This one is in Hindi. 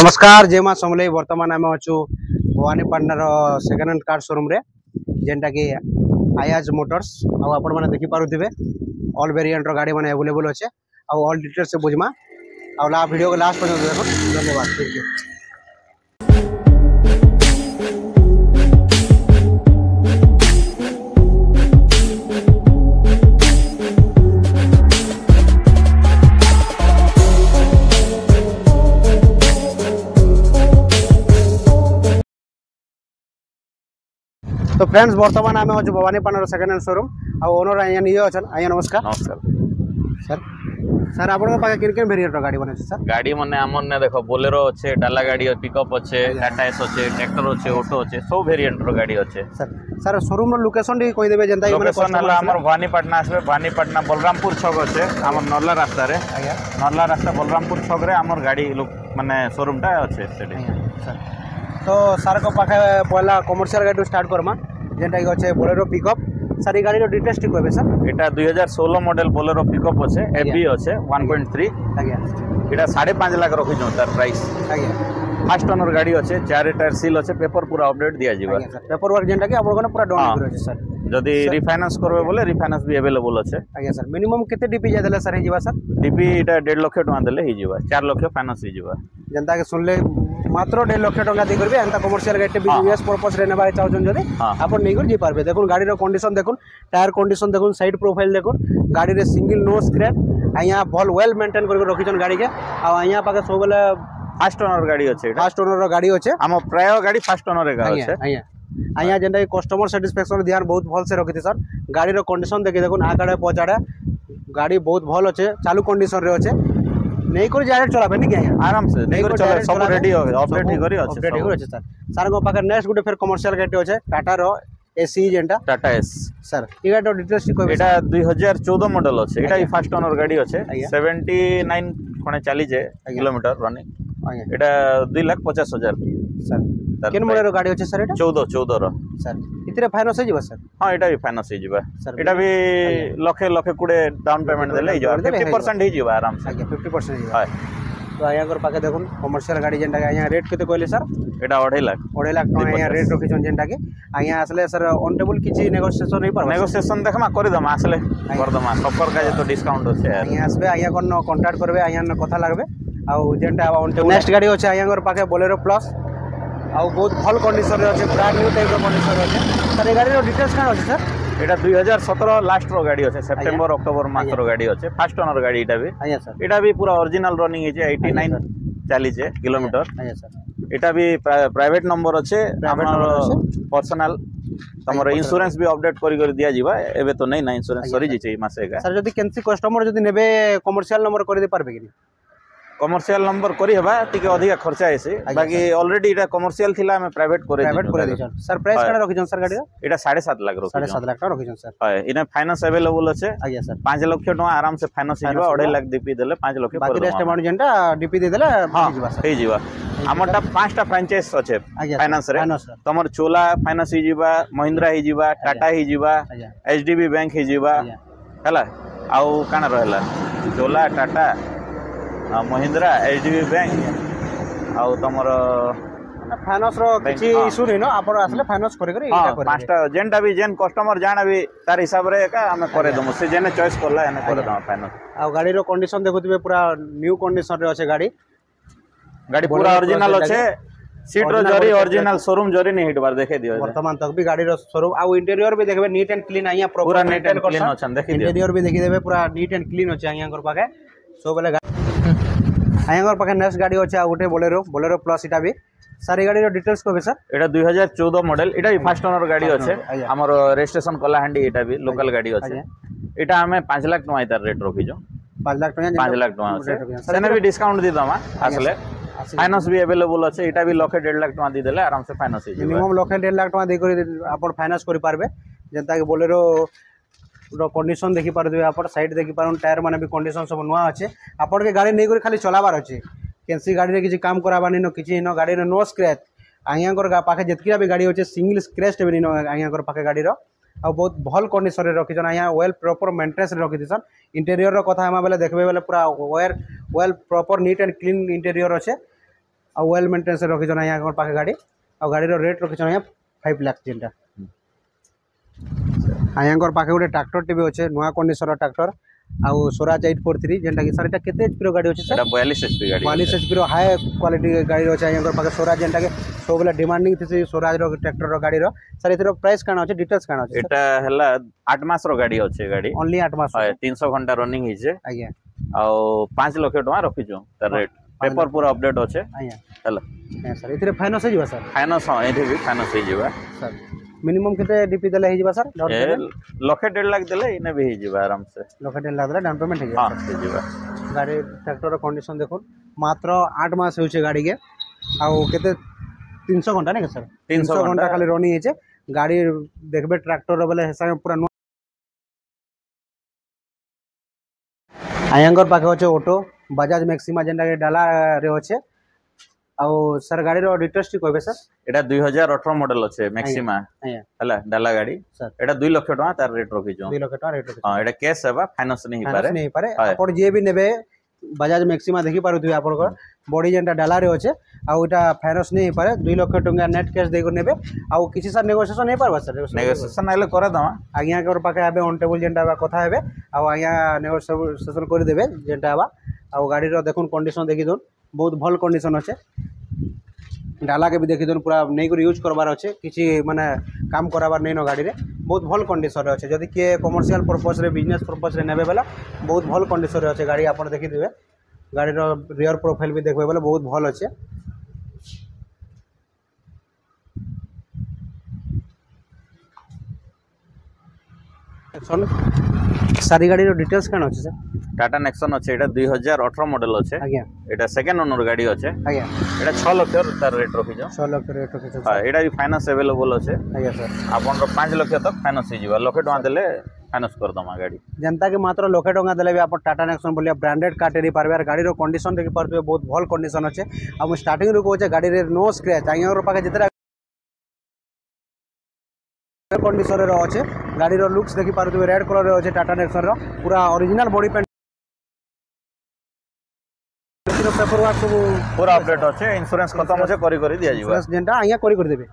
नमस्कार जय माँ समलई बर्तमान आम अच्छु भवानीपाटनार सेकेंड हैंड कार शोरूम रे जेनटा कि आयाज मोटर्स आपण मैंने देखी पारुथिबे ऑल वेरिएंट गाड़ी मैंने अवेलेबल अच्छे ऑल डिटेल्स से बुझमा वीडियो को लास्ट पर्यंत देखो। धन्यवाद। Thank you. तो फ्रेंड्स बर्तमान आम अच्छे भवानीपाटनार सेकेंड हैंड शोरूम ओनर आज्ञा निजे अच्छा। आज्ञा नमस्कार। नमस्कार सर सर आप किन किन वेरिएंट गाड़ी बने सर? गाड़ी माने आमन ने देखो बोलेरो अच्छे, डाला गाड़ी पिकअप अच्छे, टाटा एस अच्छे, ट्रैक्टर अच्छे, ऑटो अच्छे, सब वेरिएंट रो गाड़ी अच्छे। सर सर शोरूम रो लोकेशन टी कहि देबे जनता लोकेशन हला हमर भवानीपाटना आसबे। भवानीपाटना बलरामपुर छक अच्छे हमर नरला रास्ता रे। नरला रास्ता बलरामपुर छक रे हमर गाड़ी माने शोरूम टा अच्छे सेठी। सर तो सर को पाखे पहला कमर्शियल गाड़ी स्टार्ट करमा जेनटा कि अच्छे बोलेरो पिकअप। सर ये गाड़ी रो डिटेल्स टी कहबे सर? एटा 2016 मॉडल बोलेरो पिकअप अच्छे, एबी अच्छे 1.3। आज्ञा एटा 5.5 लाख रखि जो तार प्राइस। आज्ञा फर्स्ट ओनर गाड़ी अच्छे, 4 टायर सील अच्छे, पेपर पूरा अपडेट दिया जीवा। पेपर वर्क जेनटा कि आपण पूरा डाउन करो सर। जदि रिफाइनांस करबे बोले रिफाइनांस भी अवेलेबल अच्छे। आज्ञा सर मिनिमम केते डीपी जा देला सर हे जीवा सर? डीपी एटा 1.5 लाख टका देले ही जीवा, 4 लाख फाइनांस ही जीवा। जनता के सुनले मात्र 1.5 लाख टका दे करबे एंता कमर्शियल गाड़ी बिजनेस पर्पस रे नेबार चाहछन जदि आपण नै कर जी पारबे। देखुन गाड़ी रो कंडीशन देखुन, टायर कंडीशन देखुन, साइड प्रोफाइल देखुन, गाड़ी रे सिंगल नो स्क्रैच आया भल वेल मेंटेन करके रखिछन गाड़ी के। आ आया पाके सब बेले फर्स्ट ओनर गाड़ी अच्छे। फर्स्ट ओनर रो गाड़ी अच्छे। हम प्राय गाड़ी फर्स्ट ओनर रे अच्छे। आया आया जेंटा कस्टमर सैटिस्फैक्शन ध्यान बहुत भल से रखिथि सर। गाड़ी रो कंडीशन देखि देखुन आगाडे पछाडे गाड़ी बहुत भल अच्छे, चालू कंडीशन रे अच्छे। नहीं कर डायरेक्ट चलाबे नहीं क्या आराम से नहीं कर चला सब रेडी हो अपडेट ही करी अच्छे। अपडेट ही अच्छे सर। सर को पाखे नेक्स्ट गुटे फिर कमर्शियल गाड़ी अच्छे टाटा रो एसी जेंटा टाटा एस। सर ये गाड़ी डिटेल्स को एटा 2014 मॉडल अच्छे। एटा ही फर्स्ट ओनर गाड़ी अच्छे, 79 कोने चली जे किलोमीटर रनिंग। एटा 2,50,000 सर। केन मॉडल गाड़ी अच्छे सर? एटा 14 रो सर। इतरे फाइनेंस हो जिवो सर? हां एटा भी फाइनेंस हो जिवो सर। एटा भी लखे लखे कुडे डाउन पेमेंट देले ही जिवो, 50% ही जिवो आराम से। 50% जिवो। हां तो आया कर पाके देखुन कमर्शियल गाड़ी जेंटा के आया रेट केते कहले सर? एटा 2.5 लाख। 2.5 लाख टका आया रेट रखिछन जेंटा के आया असले सर ऑन टेबल किछि नेगोशिएशन नहीं पर? नेगोशिएशन देखमा करि दमा असले कर दमा सफर का जे तो डिस्काउंट होसे आया आसबे आया कोन कांटेक्ट करबे आया न कथा लागबे आ जेंटा ऑन टेबल। नेक्स्ट गाड़ी होचे आया कर पाके बोलेरो प्लस आउ बहुत भल कंडीशन रे अच्छे, ब्रांड न्यू टाइप रो कंडीशन रे अच्छे। सर ए गाड़ी रो डिटेल्स कान अछि सर? एटा 2017 लास्ट रो गाड़ी अछि, सितंबर अक्टोबर मास रो गाड़ी अछि। फर्स्ट ओनर गाड़ी एटा भी। आया सर एटा भी पूरा ओरिजिनल रनिंग अछि, 89 चली जे किलोमीटर। आया सर एटा भी प्राइवेट नंबर अछि, हमर पर्सनल तमरो इंश्योरेंस भी अपडेट करी दिया जीवा। एबे तो नहीं ना इंश्योरेंस सरी जे छै मासे का। सर जदी केनसी कस्टमर जदी नेबे कमर्शियल नंबर कर दे पारबे कि? कमर्शियल नंबर करी हेबा टिके अधिक खर्चा आइसे, बाकी ऑलरेडी एटा कमर्शियल थिला हम प्राइवेट करे दिछन। सर प्राइस काडा रखिछन सर गाड़ी? एटा 7.5 लाख रखिछन। 7.5 लाख रखिछन सर। हाय इने फाइनेंस अवेलेबल अछि। आज्ञा सर 5 लाख टका आराम से फाइनेंस ही जीवा। 2.5 लाख डीपी देले 5 लाख बाकी रेस्ट अमाउंट जेंटा डीपी दे देले हो जीवा सर। हे जीवा हमरटा 5टा फ्रेंचाइज अछि फाइनेंस रे। तमर चोला फाइनेंस ही जीवा, महिंद्रा ही जीवा, टाटा ही जीवा, एचडीबी बैंक ही जीवा हला। आउ काना रहला चोला, टाटा, महिंद्रा, एचडीबी बैंक आउ तमर फाइनेंस रो किछि इशू नै न। आपण आसले फाइनेंस करे करे एटा करे। पांचटा जेंटा भी जेन कस्टमर जाना भी तार हिसाब रे का हम करे दमु, से जेने चॉइस करला एने करे दम फाइनेंस। आ गाड़ी रो कंडीशन देखुथिबे पूरा न्यू कंडीशन रे अछि गाड़ी। गाड़ी पूरा ओरिजिनल अछि, सीट रो जरी ओरिजिनल शोरूम जरी नहीं हिट बार देखे दियो। वर्तमान तक भी गाड़ी रो शोरूम आ इंटीरियर भी देखबे नीट एंड क्लीन आया पूरा नीट एंड क्लीन अछि। देखि दियो इंटीरियर भी देखि देबे पूरा नीट एंड क्लीन अछि आया कर पाके सो बेले आया पाखे। नेक्स्ट गाड़ी अच्छे गोटे बोलेरो, बोलेरो प्लस इटा भी। सर ये गाड़ी डिटेल्स कहबे सर? एटा 2014 मॉडल। एटा भी फर्स्ट ओनर गाड़ी अच्छे, हमर रजिस्ट्रेशन कलाहांडी। एटा भी लोकल गाड़ी अच्छे। एटा हमें 5 लाख टका इतार रेट रखि जो। 5 लाख टका 5 लाख टका सेने भी डिस्काउंट दी दमा आसले। फाइनेंस भी अवेलेबल अच्छे। एटा भी लखे 1.5 लाख टका दी देले आराम से फाइनेंस ही मिनिमम लखे 1.5 लाख टका दे करी आपण फाइनेंस करि पारबे। जेंता कि बोलेरो रो कंडीशन देखि पारबे, आपण साइड देखि पारन, टायर माने भी कंडीशन सब नुआ अच्छे। आपण के गाड़ी नै करी खाली चलाबार अच्छे, केनसी गाड़ी रे किछि काम कराबानी न किछि न। गाड़ी रे नो स्क्रैच आया पाखे जितकी भी गाड़ी अच्छे सिंगल स्क्रैच भी न आया पाखे गाड़ी रो। आ बहुत भल कंडीशन रे रखिछन आया, वेल प्रॉपर मेंटेनेंस रे रखिछन। इंटीरियर रो कथा हम बेले देखबे बेले पूरा well proper neat and clean interior अच्छे। ଆଉ ୱେଲ୍ ମେଣ୍ଟେନାନ୍ସ ରଖିଛନ୍ ଆଜ୍ଞା ଆମର ପାଖେ ଗାଡ଼ି ଆଉ ଗାଡ଼ିର ରେଟ୍ ରଖିଛନ୍ ଆଜ୍ଞା 5 ଲାख ଯେନ୍ଟା ଆଜ୍ଞାଙ୍କର ପାଖେ ଗୋଟେ ଟ୍ରାକ୍ଟରଟେ ବି ଅଛେ ନୂଆ କଣ୍ଡିସନର ଟ୍ରାକ୍ଟର ଆଉ ସ୍ୱରାଜ 843 ଯେନ୍ଟା କି ସାର୍ ଏଟା କେତେ ଏଚପି ର ଗାଡ଼ି ଅଛି ସାର୍? 42 HP ଗାଡ଼ି 42 HP ର ହାଇ କ୍ୱାଲିଟି ଗାଡ଼ି ଅଛି ଆଜ୍ଞାଙ୍କର ପାଖେ ସ୍ୱରାଜ ଯେନ୍ଟା କି ସବୁବେଳେ ଡିମାଣ୍ଡିଂ ଥିସି ସ୍ୱରାଜ ର ଟ୍ରାକ୍ଟର ଗାଡ଼ିର ସାର୍ ଏଥିର ପ୍ରାଇସ୍ କାଣା ଅଛି ଡିटेल्स କାଣା ଅଛି? ଏଟା ହେଲା 8 ମାସ ର ଗାଡ଼ି ଅଛି ଗାଡ଼ି ओनली 8 मास 300 घंटा रनिंग हिजे आज्ञा ଆଉ 5 लाख टका रखिजो तार रेट पेपर पूरा अपडेट अछि आज्ञा हला सर एथिरे फाइनांस हो जिबा सर फाइनांस एठी भी फाइनांस हो जिबा सर मिनिमम केते डीपी देले हो जिबा सर लाख 1.5 लाख देले इने भी हो जिबा आराम से लाख 1.5 लाख देले डाउन पेमेंट हो हां हो जिबा गाड़ी ट्रैक्टर रो कंडीशन देखो मात्र 8 मास होचे गाड़ी के आ केते 300 घंटा नै सर 300 घंटा खाली रनिंग हेचे गाड़ी देखबे ट्रैक्टर रो बेले हिसाब पूरा आयांगर पाखे अच्छे ऑटो बजाज मैक्सिमा जेनटा के डाला रे अच्छे आउ सर गाड़ी रो डिटेल्स टी कहबे सर एटा 2018 मॉडल अच्छे मैक्सिमा हला डाला गाड़ी सर एटा 2 लाख टका तार रेट रखि जो 2 लाख टका रेट रखि हां एटा कैश हेबा फाइनांस नहीं पारे आपण जे भी नेबे बजाज मैक्सिमा देखि पारुथि आपण को बॉडी जेनटा डाला रे अच्छे आउ एटा फाइनांस नहीं पारे 2 लाख टका नेट कैश दे को नेबे आउ किछि सर नेगोशिएशन नहीं पारबा सर नेगोशिएशन आले करे दमा आज्ञा कर पाके आबे ऑन टेबल जेनटा कथा हेबे आउ आज्ञा नेगोशिएशन कर देबे जेनटा बा आउ गाड़ी रो देखुन कंडीशन देखि दोन बहुत भल कंडीशन अच्छे डाला के भी देखी दोन पूरा नहीं कर यूज करबार अच्छे किसी माने काम कराबार नहीं न गाड़ी रे बहुत भल कंडीशन अच्छे जदि किए कमर्शियल पर्पस रे बिजनेस पर्पस रे नेबे बेला बहुत भल कंडीशन रे अच्छे गाड़ी आपण देखि देबे गाड़ी रो रियर प्रोफाइल भी देखबे बेला बहुत भल अच्छे सारी गाड़ी रो डिटेल्स काना अछि सर टाटा नेक्सन अछि एटा 2018 मॉडल अछि आज्ञा एटा सेकंड ओनर गाड़ी अछि आज्ञा एटा 6 लाख तार रेट रखि जो 6 लाख रेट रखि हां एटा भी फाइनांस अवेलेबल अछि आज्ञा सर आपन रो 5 लाख तक फाइनांस हो जिबा लाख टका देले फाइनांस कर दमा गाड़ी जनता के मात्र लाख टका देले भी आप टाटा नेक्सन बोलिया ब्रांडेड काटेरी पारबे गाड़ी रो कंडीशन देखि पारबे बहुत भल कंडीशन अछि हम स्टार्टिंग रो कहै गाड़ी रे नो स्क्रैच आज्ञा रो पाके जेतरा कंडीशन रो अच्छे गाड़ी रो लुक्स देखि पारुथबे रेड कलर रो अच्छे टाटा नेक्सन रो पूरा original body paint paper work सब पूरा अपडेट अच्छे इंश्योरेंस खत्म होचे करी दिया जिबा जेंटा आया करी देबे।